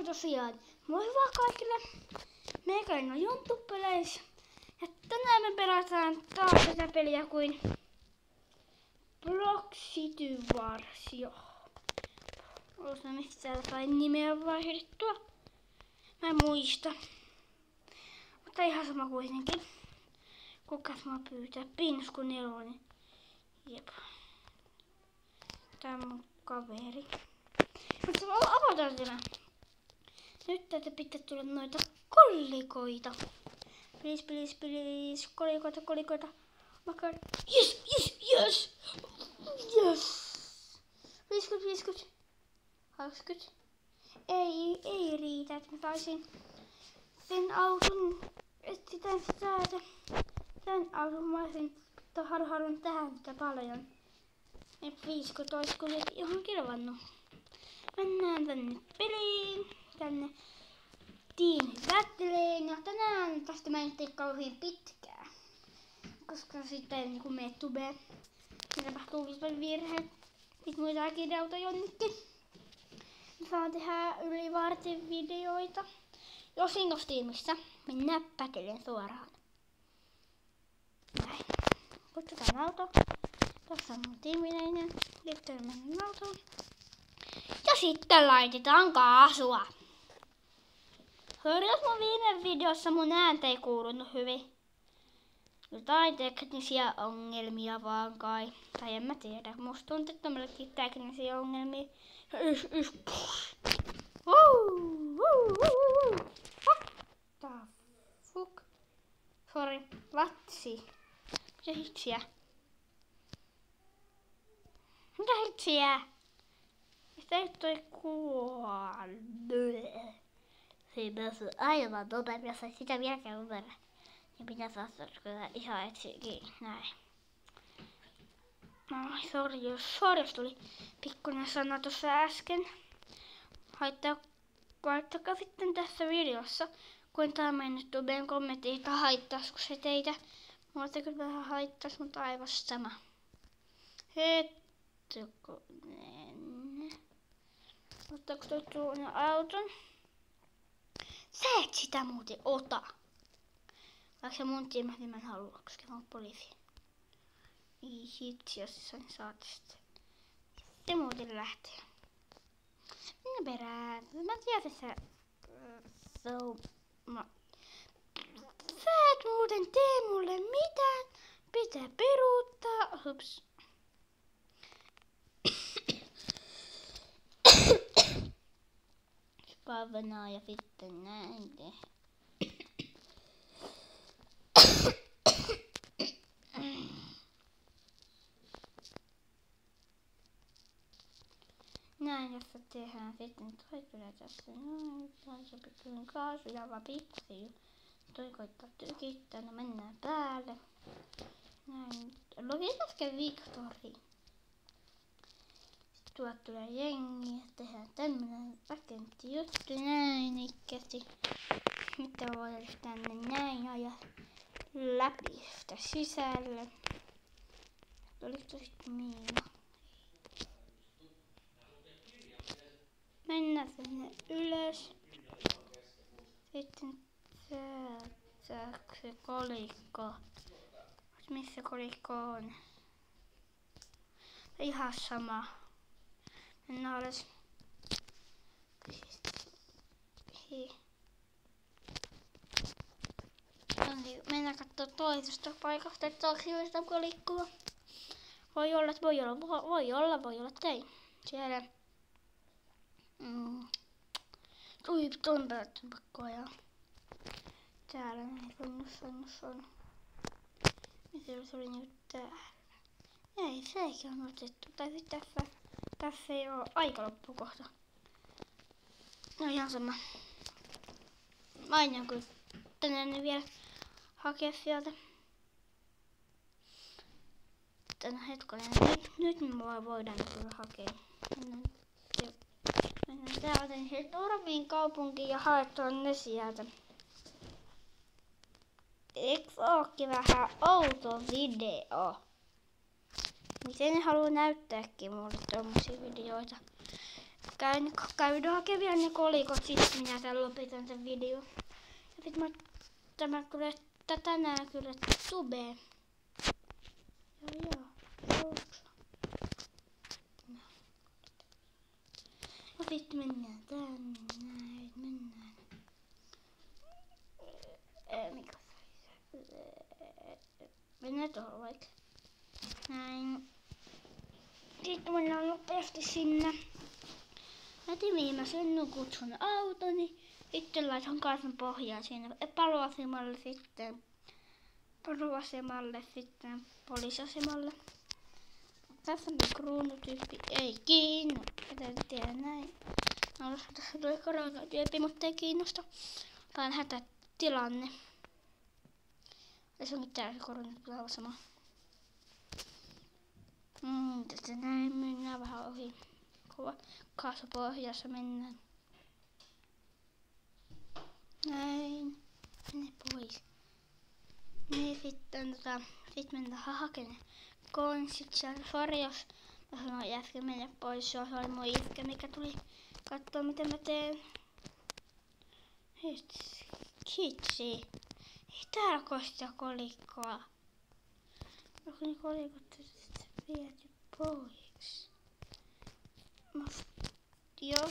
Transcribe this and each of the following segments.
tosiaan. Moi vaan kaikille. Meikäläinen on Jonttu-peleissä. Ja tänään me pelataan taas tätä peliä kuin Block City Wars. Osa mistä täällä sai nimeä vaihdettua. Mä en muista. Mutta ihan sama kuitenkin. Kukas mä pyytää? Pinsku 4. Jep. Tää on mun kaveri. Mutta avataan tämä. Nyt täältä pitää tulla noita kollikoita. Please, please, please. Kolikoita. Makar. Yes. 50. 20. Ei riitä, että mä saisin sen auton. Etsitään täältä. Tän auton mä haluan tähän sitä paljon. 50 olisiko se ihan kilvannut. Mennään tänne peliin. Tänne Team Battleen. Ja tänään tästä mä en tee kauhean pitkää. Koska sitten kun mene tubeen, niin tapahtuu virheet. Sitten muita kirjauta jonnekin. Saan tehdä yli vartin videoita. Jos innos tiimissä, mennään Battleen suoraan. Näin. Kutsutaan auto. Tässä on mun tiimiläinen. Liittyy mennään autoon. Ja sitten laitetaan kaasua. Jos mun viime videossa mun ääntä ei kuulunut hyvin. Jotain teknisiä ongelmia vaan kai. Tai en mä tiedä. Musta tuntuu, että on melkein teknisiä ongelmia. What the fuck? Sorry. Vatsi. Mitä hitsiä? Mistä ei toi kuollut? Se ei päässyt aivan nopeasti, jos ei sitä vieläkään uudella. Ja pitää saada kyllä ihan etsiäkin. Näin. Sori, jos tuli pikkuinen sana tuossa äsken. Haittakaa sitten tässä videossa, kun tää on mennyt tubeen kommenttiin, että haittaisiko se teitä. Mulla se kyllä vähän haittais, mutta aivan sama. Hetkonen. Ottaako toi tuonne auton? Sä et sitä muuten ota. Vaikka se mun tiimä, niin mä en halua, koska mä oon poliisi. Hitsi, jos sä saat sitä. Se muuten lähtee. Minä perään. Mä tiedän, että sä et muuten tee mulle mitään. Pitää peruuttaa. Hups. Spawnaa ja sitten näin te. Näin, jos tehdään sitten toi kyllä tässä noin. Se pitää kaasuja vaan pikkusen. Toi koittaa tykittää, no mennään päälle. Näin. Logitasken Victory. Tuolta tulee jengi, tehdään tämmönen rakentti juttu näin ikkästi. Mitä voidaan tänne näin ajaa läpi sitä sisälle. Oliko sitten miina? Mennään sinne ylös. Sitten täältä se kolikko. Missä kolikko on? Ihan sama. Mennään alas. Mennään kattoo toisesta paikasta, että onko sitä kolikkoa. Voi olla, että ei. Siellä. Tuon päätty pakko ajaa. Täällä näin kunnossa on. Mitä se oli nyt täällä? Ei, se eikä on otettu. Tai sitten tässä ei oo aika loppu kohta. No ihan sama. Mä aion kyllä tänään vielä hakea sieltä. Tänä hetkonen. Nyt me voidaan kyllä hakea. Mennään täältä Torviin kaupunkiin ja haetaan ne sieltä. Eiks ookin vähän outo video? Miten ne haluu näyttääkin mulle tommosia videoita? Käyn hakemaan ne kolikot, sitten minä tän lopetan tän videon. Ja sit tämä kyllä tänään kyllä tubeen. Joo. No sit mennään tänne, näin, mennään. Mikä mennään tuohon vaikka. Näin. Sitten mennään nopeasti sinne. Heti viimeisen kutsun autoni. Sitten laitan kaasun pohjaan siinä paloasemalle sitten poliisiasemalle. Tässä on kruunutyyppi, ei kiinno. Täytyy tehdä näin. Tässä tuli koronatyyppi, mutta ei kiinnosta. Tää on hätätilanne. Tässä onkin täysin koronatyyppi. Tästä näin mennään vähän ohi. Kova kaasupohjassa mennään. Näin. Mene pois. Niin sitten sit mennään hakemaan konssit sieltä. Sori jos mä sanoin äsken mennä pois. Se oli mun iskä mikä tuli kattoo miten mä teen. Kitsi. Ei täällä kostaa kolikkoa. Onko ne kolikot viety pois? Joo.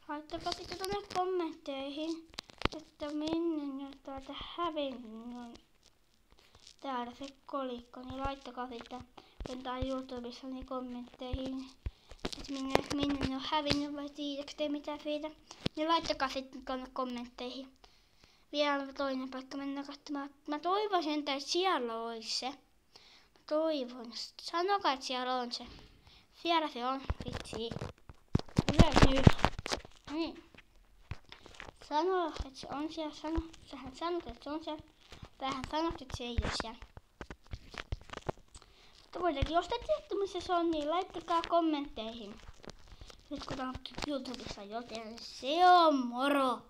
Laittakaa sitten tuonne kommentteihin, että minne on täältä hävinnyt täällä se kolikko, niin laittakaa sitten täällä YouTubessa niin kommentteihin, että minne ne on hävinnyt vai tiedätkö te mitä siitä, niin laittakaa sitten tuonne kommentteihin. Vielä toinen paikka mennään katsomaan. Mä toivoisin, että siellä olisi se. Mä toivon. Sanokaa, että siellä on se. Siellä se on. Vitsi. Hyvä nyt. Niin. Sano, että se on siellä. Sähän sanot, että se on siellä. Tähän sanot, että se ei ole siellä. Mutta kuitenkin, jos te tiedätte, missä se on, niin laittakaa kommentteihin. Nyt kun on YouTubessa, joten se on moro!